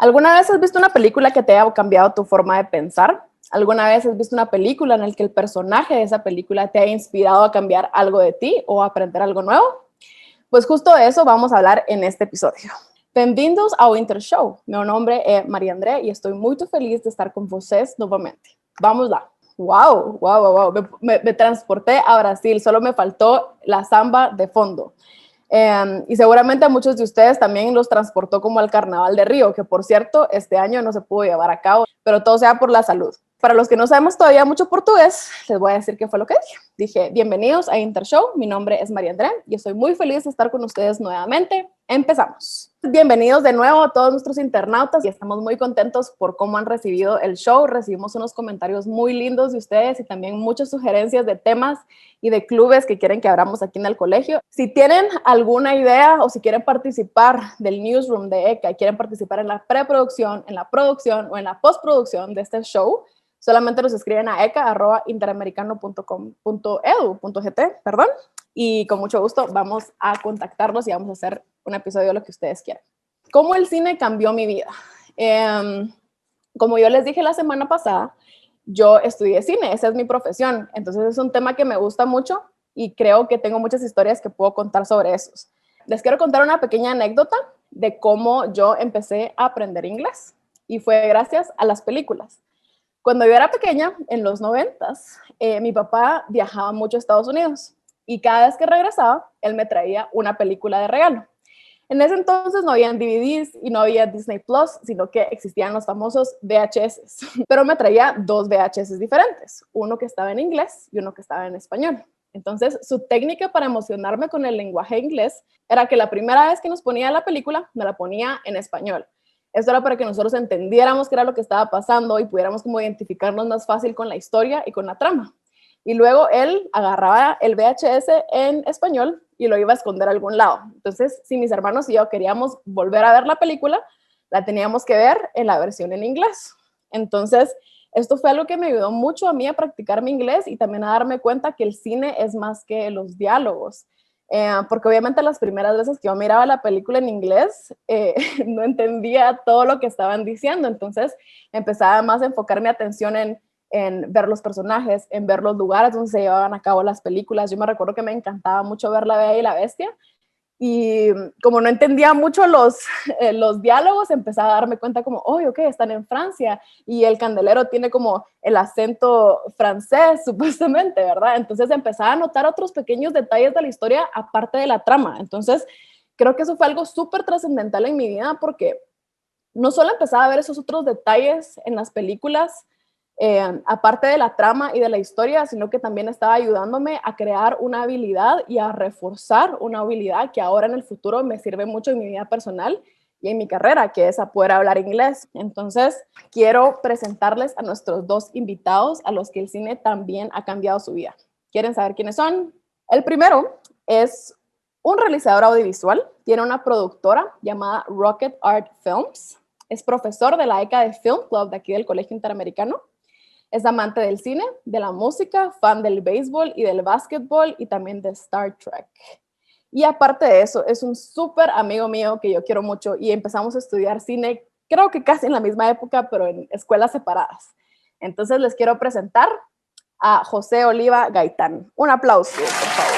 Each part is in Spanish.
¿Alguna vez has visto una película que te haya cambiado tu forma de pensar? ¿Alguna vez has visto una película en la que el personaje de esa película te haya inspirado a cambiar algo de ti o a aprender algo nuevo? Pues justo de eso vamos a hablar en este episodio. Bem-vindos ao Inter Show. Meu nome é Maria André e estou muito feliz de estar com vocês novamente. Vamos lá. Wow. Me transporté a Brasil, solo me faltó la samba de fondo. Y seguramente a muchos de ustedes también los transportó como al Carnaval de Río, que por cierto, este año no se pudo llevar a cabo, pero todo sea por la salud. Para los que no sabemos todavía mucho portugués, les voy a decir qué fue lo que dije. Dije, bienvenidos a Intershow, mi nombre es María André y estoy muy feliz de estar con ustedes nuevamente. Empezamos. Bienvenidos de nuevo a todos nuestros internautas y estamos muy contentos por cómo han recibido el show. Recibimos unos comentarios muy lindos de ustedes y también muchas sugerencias de temas y de clubes que quieren que abramos aquí en el colegio. Si tienen alguna idea o si quieren participar del newsroom de ECA y quieren participar en la preproducción, en la producción o en la postproducción de este show, solamente nos escriben a eca@interamericano.com.edu.gt, perdón, y con mucho gusto vamos a contactarlos y vamos a hacer un episodio de lo que ustedes quieran. ¿Cómo el cine cambió mi vida? Como yo les dije la semana pasada, yo estudié cine, esa es mi profesión, entonces es un tema que me gusta mucho y creo que tengo muchas historias que puedo contar sobre esos. Les quiero contar una pequeña anécdota de cómo yo empecé a aprender inglés y fue gracias a las películas. Cuando yo era pequeña, en los 90s, mi papá viajaba mucho a Estados Unidos y cada vez que regresaba, él me traía una película de regalo. En ese entonces no habían DVDs y no había Disney Plus, sino que existían los famosos VHS. Pero me traía dos VHS diferentes, uno que estaba en inglés y uno que estaba en español. Entonces, su técnica para emocionarme con el lenguaje inglés era que la primera vez que nos ponía la película, me la ponía en español. Esto era para que nosotros entendiéramos qué era lo que estaba pasando y pudiéramos como identificarnos más fácil con la historia y con la trama. Y luego él agarraba el VHS en español y lo iba a esconder a algún lado. Entonces, si mis hermanos y yo queríamos volver a ver la película, la teníamos que ver en la versión en inglés. Entonces, esto fue algo que me ayudó mucho a mí a practicar mi inglés y también a darme cuenta que el cine es más que los diálogos. Porque obviamente las primeras veces que yo miraba la película en inglés, no entendía todo lo que estaban diciendo. Entonces, empezaba más a enfocar mi atención en ver los personajes, en ver los lugares donde se llevaban a cabo las películas. Yo me recuerdo que me encantaba mucho ver La Bella y la Bestia y como no entendía mucho los diálogos, empezaba a darme cuenta como, oh, ok, están en Francia y el candelero tiene como el acento francés, supuestamente, ¿verdad? Entonces empezaba a notar otros pequeños detalles de la historia aparte de la trama. Entonces creo que eso fue algo súper trascendental en mi vida porque no solo empezaba a ver esos otros detalles en las películas, aparte de la trama y de la historia, sino que también estaba ayudándome a crear una habilidad y a reforzar una habilidad que ahora en el futuro me sirve mucho en mi vida personal y en mi carrera, que es a poder hablar inglés. Entonces, quiero presentarles a nuestros dos invitados a los que el cine también ha cambiado su vida. ¿Quieren saber quiénes son? El primero es un realizador audiovisual, tiene una productora llamada Rocket Art Films, es profesor de la ECA de Film Club de aquí del Colegio Interamericano. Es amante del cine, de la música, fan del béisbol y del básquetbol y también de Star Trek. Y aparte de eso, es un súper amigo mío que yo quiero mucho y empezamos a estudiar cine, creo que casi en la misma época, pero en escuelas separadas. Entonces les quiero presentar a José Oliva Gaitán. Un aplauso, por favor.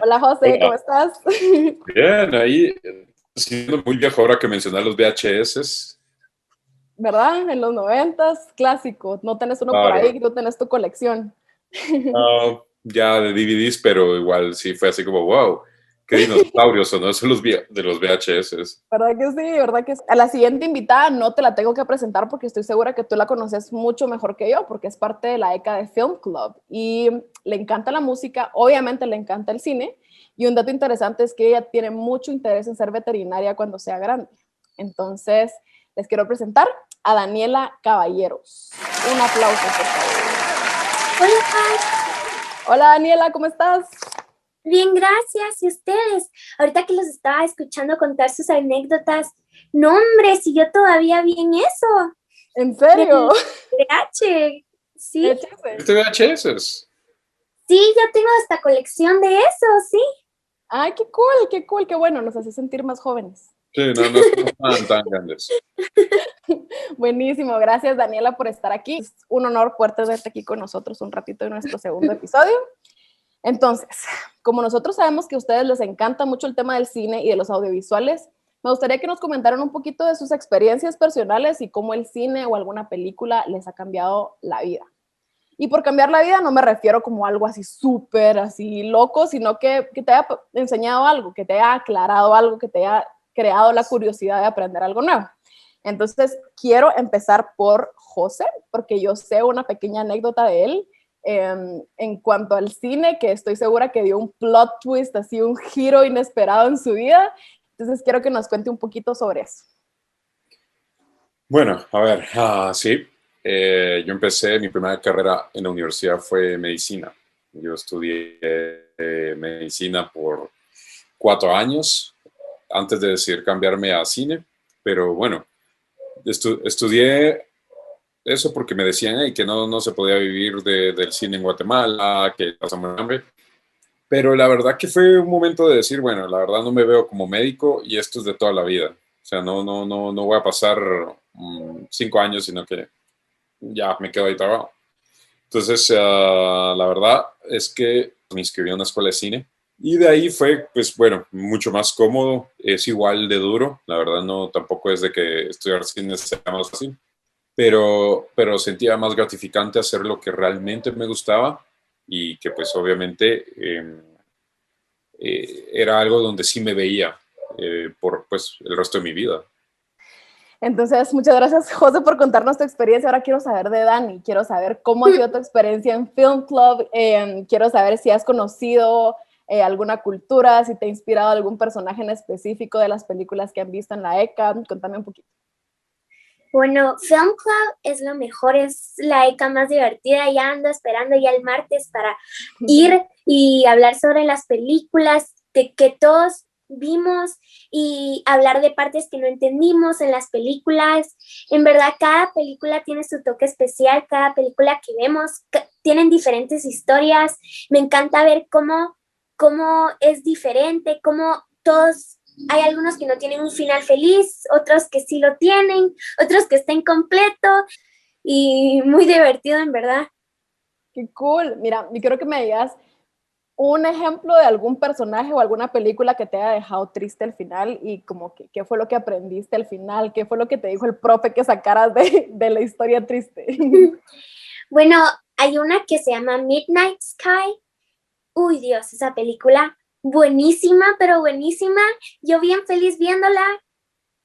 Hola José, Hola. ¿cómo estás? Bien, ahí siendo muy viejo ahora que mencionar los VHS. ¿Verdad? En los 90s, clásico. No tenés uno por Claro. ahí, no tenés tu colección. Ya de DVDs, pero igual sí fue así como, wow, qué dinosaurios son esos de los VHS. ¿Verdad que sí? ¿Verdad que sí? A la siguiente invitada no te la tengo que presentar porque estoy segura que tú la conoces mucho mejor que yo porque es parte de la ECA de Film Club y le encanta la música, obviamente le encanta el cine y un dato interesante es que ella tiene mucho interés en ser veterinaria cuando sea grande. Entonces, les quiero presentar a Daniela Caballeros. Un aplauso, por favor. Hola, Hola Daniela, ¿cómo estás? bien, gracias. ¿Y ustedes? Ahorita que los estaba escuchando contar sus anécdotas, no, hombre, si yo todavía vi en eso. ¿En serio? VH, sí. ¿Este VHS? Sí, yo tengo esta colección de eso, sí. Ay, qué cool, qué bueno, nos hace sentir más jóvenes. Sí, no somos tan grandes. Buenísimo, gracias Daniela por estar aquí. Es un honor poder tenerte aquí con nosotros un ratito en nuestro segundo episodio. Entonces, como nosotros sabemos que a ustedes les encanta mucho el tema del cine y de los audiovisuales, me gustaría que nos comentaran un poquito de sus experiencias personales y cómo el cine o alguna película les ha cambiado la vida. Y por cambiar la vida no me refiero como algo así súper, así loco, sino que te haya enseñado algo, que te haya aclarado algo, que te haya creado la curiosidad de aprender algo nuevo. Entonces, quiero empezar por José, porque yo sé una pequeña anécdota de él en cuanto al cine, que estoy segura que dio un plot twist, así un giro inesperado en su vida. Entonces, quiero que nos cuente un poquito sobre eso. Bueno, a ver, sí. Yo empecé, mi primera carrera en la universidad fue medicina. Yo estudié medicina por 4 años antes de decidir cambiarme a cine, pero bueno, estudié eso porque me decían que no se podía vivir del cine en Guatemala, que pasamos hambre. Pero la verdad que fue un momento de decir, bueno, la verdad no me veo como médico y esto es de toda la vida. O sea, no voy a pasar 5 años, sino que ya me quedo ahí trabajo. Entonces, la verdad es que me inscribí a una escuela de cine y de ahí fue, pues bueno, mucho más cómodo, es igual de duro, la verdad no, tampoco es de que estudiar cine sea más fácil, pero sentía más gratificante hacer lo que realmente me gustaba y que pues obviamente era algo donde sí me veía por pues el resto de mi vida. Entonces, muchas gracias, José, por contarnos tu experiencia. Ahora quiero saber de Dani, quiero saber cómo ha sido tu experiencia en Film Club, quiero saber si has conocido alguna cultura, si te ha inspirado algún personaje en específico de las películas que han visto en la ECA. Contame un poquito. Bueno, Film Club es lo mejor, es la ECA más divertida. Ya ando esperando ya el martes para ir y hablar sobre las películas que todos vimos y hablar de partes que no entendimos en las películas. En verdad, cada película tiene su toque especial, cada película que vemos tienen diferentes historias. Me encanta ver cómo es diferente, cómo todos... Hay algunos que no tienen un final feliz, otros que sí lo tienen, otros que está incompleto y muy divertido en verdad. Qué cool. Mira, yo quiero que me digas un ejemplo de algún personaje o alguna película que te haya dejado triste al final y como que qué fue lo que aprendiste al final, qué fue lo que te dijo el profe que sacaras de la historia triste. Bueno, hay una que se llama Midnight Sky. Uy, Dios, esa película buenísima, pero buenísima. Yo bien feliz viéndola.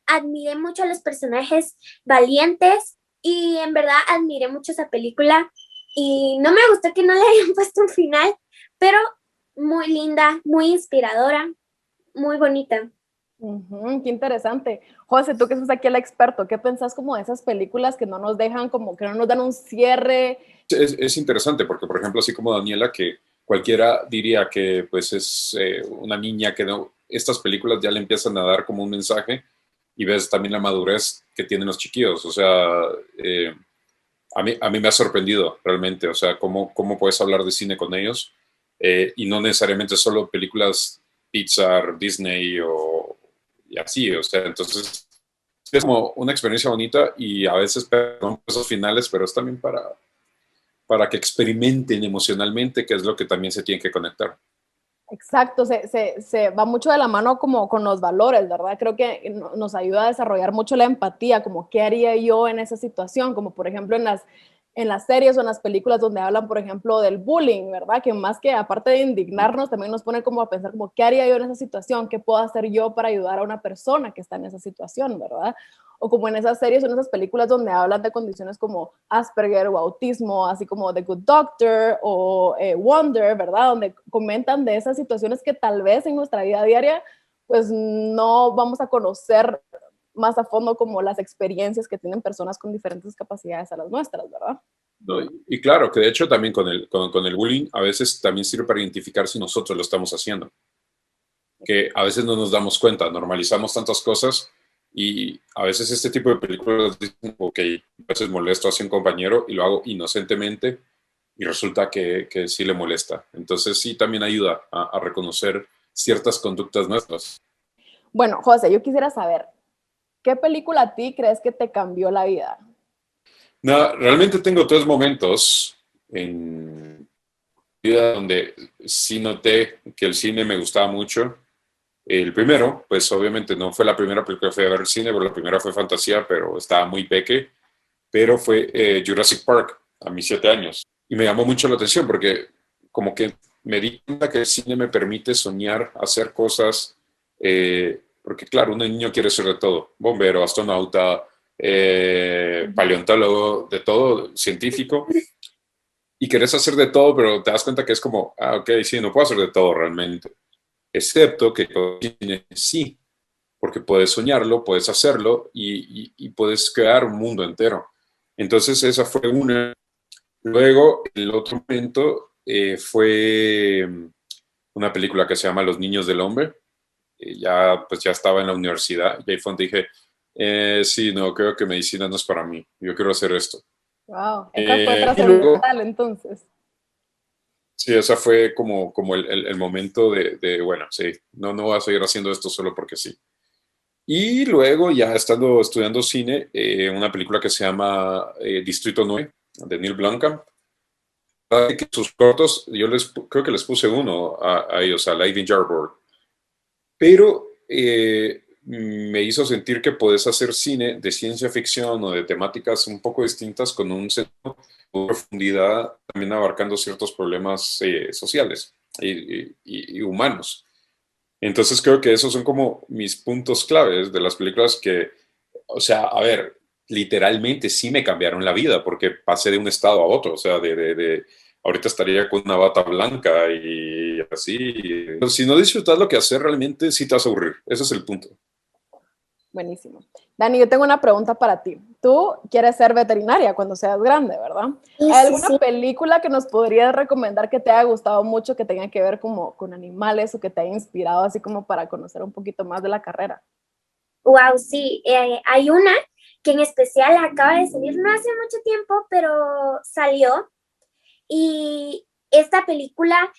Admiré mucho a los personajes valientes y en verdad admiré mucho esa película y no me gustó que no le hayan puesto un final, pero muy linda, muy inspiradora, muy bonita. Qué interesante. José, tú que sos aquí el experto, ¿qué pensás como de esas películas que no nos dejan, como que no nos dan un cierre? Es interesante porque, por ejemplo, así como Daniela, que cualquiera diría que pues es una niña que no, estas películas ya le empiezan a dar como un mensaje y ves también la madurez que tienen los chiquillos. O sea, a mí me ha sorprendido realmente, o sea, cómo puedes hablar de cine con ellos y no necesariamente solo películas Pixar, Disney y así, o sea, entonces es como una experiencia bonita y a veces perdón esos finales, pero es también para que experimenten emocionalmente, que es lo que también se tiene que conectar. Exacto, se va mucho de la mano como con los valores, ¿verdad? Creo que nos ayuda a desarrollar mucho la empatía, como qué haría yo en esa situación, como por ejemplo en las series o en las películas donde hablan, por ejemplo, del bullying, ¿verdad? Que más que aparte de indignarnos, también nos pone como a pensar como qué haría yo en esa situación, qué puedo hacer yo para ayudar a una persona que está en esa situación, ¿verdad? O como en esas series o en esas películas donde hablan de condiciones como Asperger o autismo, así como The Good Doctor o Wonder, ¿verdad? Donde comentan de esas situaciones que tal vez en nuestra vida diaria pues no vamos a conocer más a fondo como las experiencias que tienen personas con diferentes capacidades a las nuestras, ¿verdad? No, y claro, que de hecho también con el bullying a veces también sirve para identificar si nosotros lo estamos haciendo. Que a veces no nos damos cuenta, normalizamos tantas cosas y a veces este tipo de películas dicen, ok, a veces molesto hacia un compañero y lo hago inocentemente y resulta que sí le molesta. Entonces sí también ayuda a reconocer ciertas conductas nuestras. Bueno, José, yo quisiera saber, ¿qué película a ti crees que te cambió la vida? No, realmente tengo 3 momentos en mi vida donde sí noté que el cine me gustaba mucho. El primero, pues obviamente no fue la primera película que fui a ver al cine, porque la primera fue Fantasía, pero estaba muy peque, pero fue Jurassic Park a mis 7 años. Y me llamó mucho la atención porque como que me di cuenta que el cine me permite soñar, hacer cosas, porque claro, un niño quiere ser de todo, bombero, astronauta, paleontólogo, de todo, científico, y querés hacer de todo, pero te das cuenta que es como, ok, sí, no puedo hacer de todo realmente, excepto que con el cine sí, porque puedes soñarlo, puedes hacerlo y puedes crear un mundo entero. Entonces esa fue una. Luego, el otro momento fue una película que se llama Los Niños del Hombre. Pues ya estaba en la universidad y ahí fue donde dije, sí, no, creo que medicina no es para mí. Yo quiero hacer esto. Wow, esa fue Y luego, trascendental entonces. sí, esa fue como el momento bueno, sí, no voy a seguir haciendo esto solo porque sí. Y luego, ya estando estudiando cine, una película que se llama Distrito 9, de Neil Blomkamp. Que sus cortos, creo que les puse uno a ellos, a Live in Jarboard, pero me hizo sentir que puedes hacer cine de ciencia ficción o de temáticas un poco distintas con un sentido de profundidad, también abarcando ciertos problemas sociales y humanos. Entonces creo que esos son como mis puntos claves de las películas que, o sea, a ver, literalmente sí me cambiaron la vida porque pasé de un estado a otro, o sea, ahorita estaría con una bata blanca y así. Si no disfrutas lo que haces realmente, sí te vas a aburrir. Ese es el punto. Buenísimo. Dani, yo tengo una pregunta para ti. Tú quieres ser veterinaria cuando seas grande, ¿verdad? Sí, ¿Hay alguna sí. película que nos podrías recomendar que te haya gustado mucho, que tenga que ver como con animales o que te haya inspirado así como para conocer un poquito más de la carrera? Wow, sí. Hay una que en especial acaba de salir no hace mucho tiempo, pero salió. Y esta película,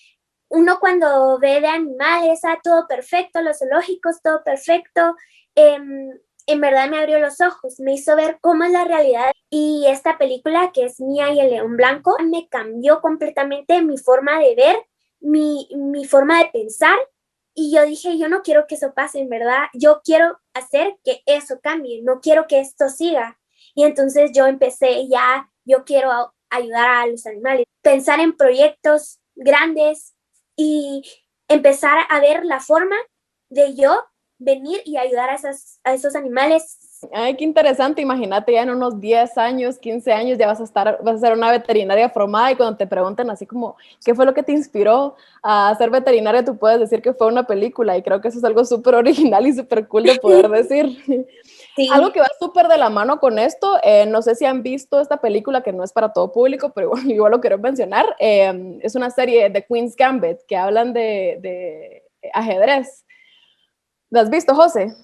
uno cuando ve de animales, todo perfecto, los zoológicos, todo perfecto, en verdad me abrió los ojos, me hizo ver cómo es la realidad. Y esta película, que es Mía y el León Blanco, me cambió completamente mi forma de ver, mi forma de pensar. Y yo dije, yo no quiero que eso pase, en verdad. Yo quiero hacer que eso cambie, no quiero que esto siga. Y entonces yo empecé yo quiero ayudar a los animales, pensar en proyectos grandes y empezar a ver la forma de yo venir y ayudar a esos animales. Ay, qué interesante. Imagínate ya en unos 10 años, 15 años, ya vas a ser una veterinaria formada y cuando te pregunten así como, ¿qué fue lo que te inspiró a ser veterinaria? Tú puedes decir que fue una película y creo que eso es algo súper original y súper cool de poder decir. Sí. Algo que va súper de la mano con esto, no sé si han visto esta película que no es para todo público, pero igual lo quiero mencionar, es una serie de Queen's Gambit que hablan de ajedrez. ¿La has visto, José?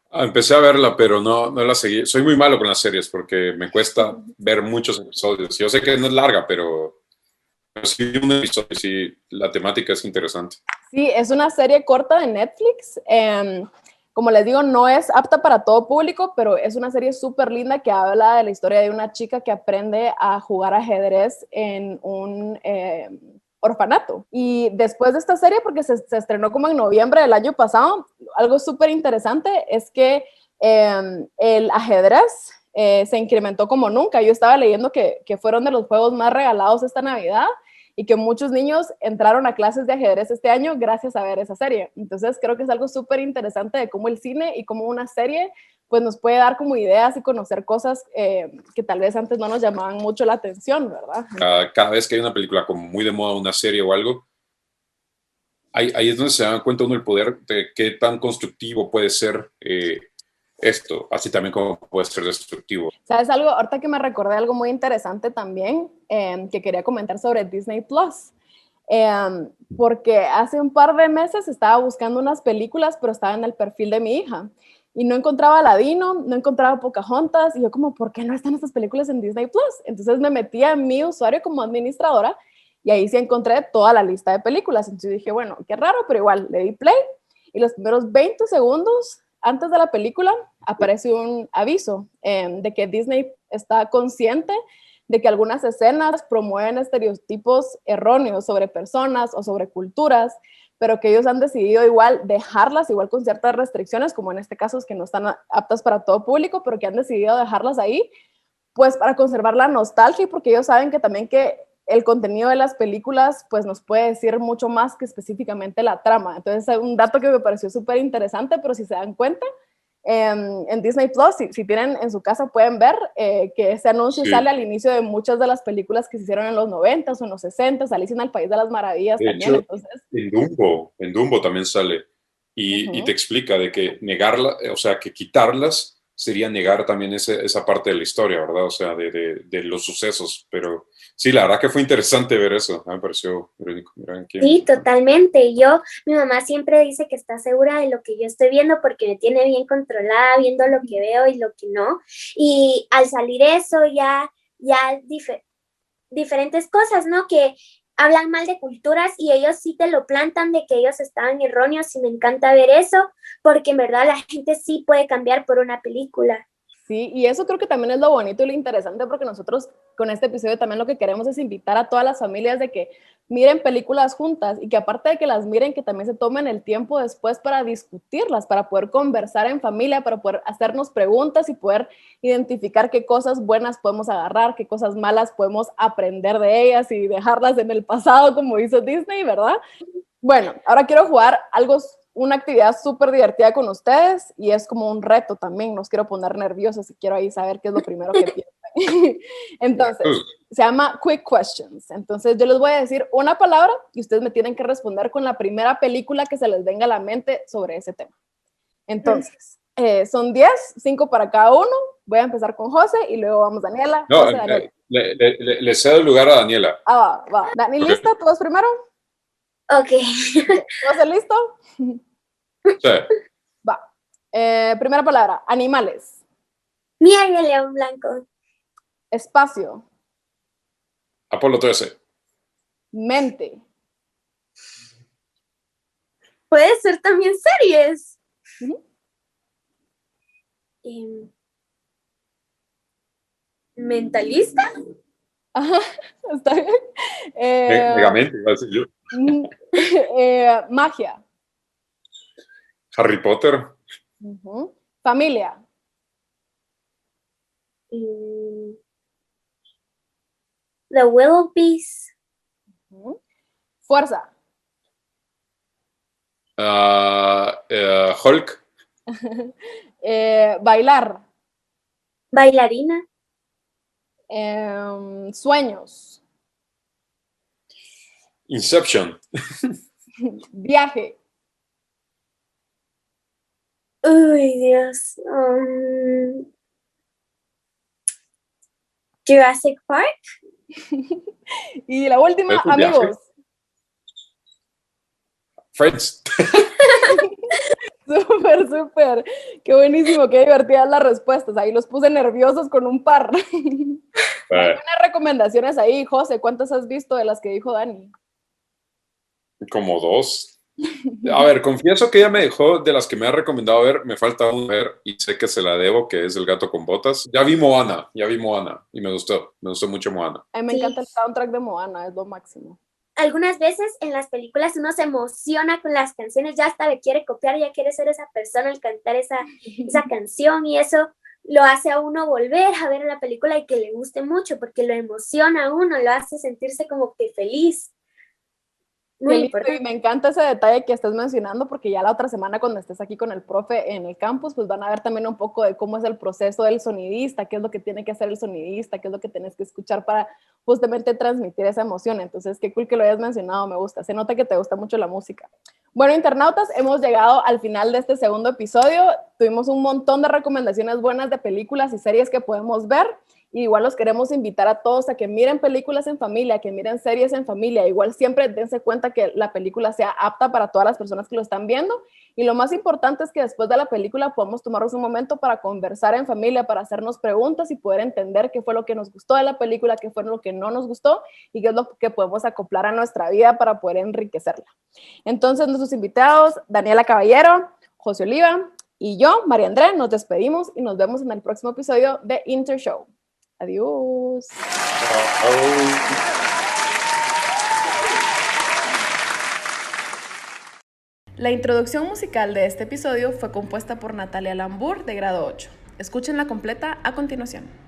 Empecé a verla, pero no la seguí. Soy muy malo con las series porque me cuesta ver muchos episodios. Yo sé que no es larga, pero sí un episodio, sí, la temática es interesante. Sí, es una serie corta de Netflix. Como les digo, no es apta para todo público, pero es una serie súper linda que habla de la historia de una chica que aprende a jugar ajedrez en un orfanato. Y después de esta serie, porque se estrenó como en noviembre del año pasado, algo súper interesante es que el ajedrez se incrementó como nunca. Yo estaba leyendo que fueron de los juegos más regalados esta Navidad y que muchos niños entraron a clases de ajedrez este año gracias a ver esa serie. Entonces creo que es algo súper interesante de cómo el cine y cómo una serie pues nos puede dar como ideas y conocer cosas que tal vez antes no nos llamaban mucho la atención, ¿verdad? Cada vez que hay una película como muy de moda, una serie o algo, ahí es donde se da cuenta uno el poder de qué tan constructivo puede ser esto, así también como puede ser destructivo. ¿Sabes algo? Ahorita que me recordé algo muy interesante también que quería comentar sobre Disney Plus. Porque hace un par de meses estaba buscando unas películas, pero estaba en el perfil de mi hija y no encontraba Aladino, no encontraba Pocahontas y yo como, ¿por qué no están estas películas en Disney Plus? Entonces me metí a mi usuario como administradora y ahí sí encontré toda la lista de películas. Entonces dije, bueno, qué raro, pero igual le di play y los primeros 20 segundos antes de la película aparece un aviso de que Disney está consciente de que algunas escenas promueven estereotipos erróneos sobre personas o sobre culturas, pero que ellos han decidido igual dejarlas, igual con ciertas restricciones, como en este caso es que no están aptas para todo público, pero que han decidido dejarlas ahí, pues para conservar la nostalgia y porque ellos saben que también que el contenido de las películas pues nos puede decir mucho más que específicamente la trama. Entonces es un dato que me pareció súper interesante, pero si se dan cuenta, en Disney Plus, si tienen en su casa, pueden ver que ese anuncio sale al inicio de muchas de las películas que se hicieron en los 90s o en los 60s, Alicia en el País de las Maravillas de también. Hecho, entonces, en Dumbo también sale y te explica de que negarla, o sea, que quitarlas sería negar también esa parte de la historia, ¿verdad? O sea, de los sucesos, pero sí, la verdad que fue interesante ver eso, me pareció irónico. Sí, totalmente. Mi mamá siempre dice que está segura de lo que yo estoy viendo porque me tiene bien controlada viendo lo que veo y lo que no. Y al salir eso ya diferentes cosas, ¿no? Que hablan mal de culturas y ellos sí te lo plantan de que ellos estaban erróneos y me encanta ver eso porque en verdad la gente sí puede cambiar por una película. Sí, y eso creo que también es lo bonito y lo interesante porque nosotros con este episodio también lo que queremos es invitar a todas las familias de que miren películas juntas y que aparte de que las miren, que también se tomen el tiempo después para discutirlas, para poder conversar en familia, para poder hacernos preguntas y poder identificar qué cosas buenas podemos agarrar, qué cosas malas podemos aprender de ellas y dejarlas en el pasado como hizo Disney, ¿verdad? Bueno, ahora quiero jugar una actividad súper divertida con ustedes y es como un reto también, no os quiero poner nerviosos y quiero ahí saber qué es lo primero que piensan. Entonces, se llama Quick Questions. Entonces, yo les voy a decir una palabra y ustedes me tienen que responder con la primera película que se les venga a la mente sobre ese tema. Entonces, son 10, 5 para cada uno. Voy a empezar con José y luego vamos Daniela. No, José, Daniela. Le cedo el lugar a Daniela. Va. Dani, ¿lista? ¿Tú vas primero? Ok. ¿José, listo? Sí. Va. Primera palabra, animales. Mira el león blanco. Espacio. Apolo 13. Mente. Puede ser también series. ¿Mentalista? Ajá, está bien. Megamente, iba a decir yo. Magia. Harry Potter. Familia. The Willoughbys. Fuerza. Hulk. Bailar. Bailarina. Sueños. Inception. Viaje. Uy, Dios. Jurassic Park. Y la última, amigos. Friends. Súper. Qué buenísimo, qué divertidas las respuestas. Ahí los puse nerviosos con un par. Algunas recomendaciones ahí, José, ¿cuántas has visto de las que dijo Dani? Como 2. A ver, confieso que ella me dejó de las que me ha recomendado ver, me falta un ver y sé que se la debo, que es El gato con botas. Ya vi Moana y me gustó mucho Moana. A mí me encanta el soundtrack de Moana, es lo máximo. Algunas veces en las películas uno se emociona con las canciones, ya hasta le quiere copiar, ya quiere ser esa persona al cantar esa canción y eso lo hace a uno volver a ver la película y que le guste mucho porque lo emociona a uno, lo hace sentirse como que feliz. Muy importante. Y me encanta ese detalle que estás mencionando porque ya la otra semana cuando estés aquí con el profe en el campus, pues van a ver también un poco de cómo es el proceso del sonidista, qué es lo que tiene que hacer el sonidista, qué es lo que tienes que escuchar para justamente transmitir esa emoción. Entonces, qué cool que lo hayas mencionado, me gusta. Se nota que te gusta mucho la música. Bueno, internautas, hemos llegado al final de este segundo episodio. Tuvimos un montón de recomendaciones buenas de películas y series que podemos ver. Igual los queremos invitar a todos a que miren películas en familia, que miren series en familia. Igual siempre dense cuenta que la película sea apta para todas las personas que lo están viendo. Y lo más importante es que después de la película podamos tomarnos un momento para conversar en familia, para hacernos preguntas y poder entender qué fue lo que nos gustó de la película, qué fue lo que no nos gustó y qué es lo que podemos acoplar a nuestra vida para poder enriquecerla. Entonces, nuestros invitados, Daniela Caballero, José Oliva y yo, María André, nos despedimos y nos vemos en el próximo episodio de Intershow. Adiós. La introducción musical de este episodio fue compuesta por Natalia Lambur de grado 8. Escúchenla completa a continuación.